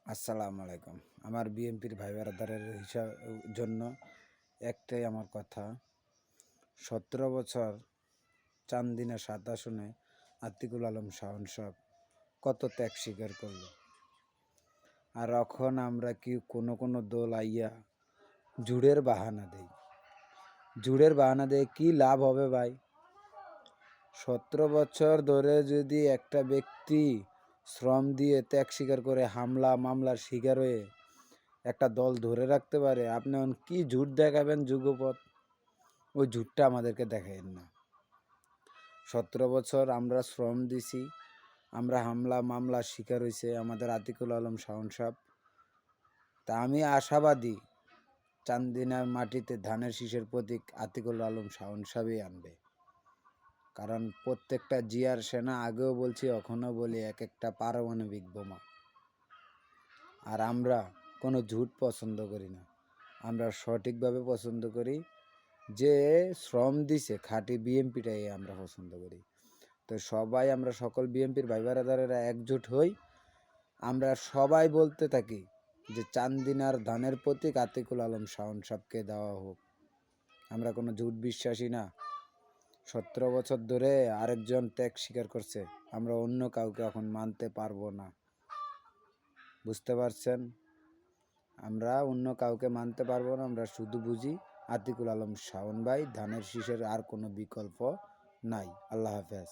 আসসালামু আলাইকুম। আমার বিএনপির ভাই ব্রাদারের জন্য একটাই আমার কথা, ১৭ বছর চান্দিনা ৭ আসনে আতিকুল আলম শাওন সাহেব কত ত্যাগ স্বীকার করল। আর এখন আমরা কি কোনো দল আইয়া জুড়ের বাহানা দেই। জুড়ের বাহানা দিয়ে কি লাভ হবে ভাই? ১৭ বছর ধরে যদি একটা ব্যক্তি শ্রম দিয়ে ত্যাগ স্বীকার করে হামলা মামলার শিকার হয়ে একটা দল ধরে রাখতে পারে, আপনি কি ঝুট দেখাবেন যুগপৎ? ওই ঝুটটা আমাদেরকে দেখাইন না। ১৭ বছর আমরা শ্রম দিছি, আমরা হামলা মামলার শিকার হয়েছে আমাদের আতিকুল আলম শাওন সাহেব। তা আমি আশাবাদী চান্দিনার মাটিতে ধানের শীষের প্রতীক আতিকুল আলম শাওন সাহেবই আনবে। কারণ প্রত্যেকটা জিয়ার সেনা, আগেও বলছি এখনও বলি, এক একটা পারমাণবিক বোমা। আর আমরা কোনো ঝুট পছন্দ করি না, আমরা সঠিকভাবে পছন্দ করি। যে শ্রম দিছে খাঁটি বিএমপিটাই আমরা পছন্দ করি। তো সবাই আমরা সকল বিএমপির ভাই ব্রাদারেরা একজোট হই, আমরা সবাই বলতে থাকি যে চান্দিনার ধানের প্রতীক আতিকুল আলম শাওন সাহেবকে দেওয়া হোক। আমরা কোনো ঝুট বিশ্বাসী না। ১৭ বছর ধরে আরেকজন ত্যাগ স্বীকার করছে, আমরা অন্য কাউকে এখন মানতে পারবো না। বুঝতে পারছেন? আমরা অন্য কাউকে মানতে পারবো না। আমরা শুধু বুঝি আতিকুল আলম শাওন ভাই, ধানের শীষের আর কোনো বিকল্প নাই। আল্লাহ হাফেজ।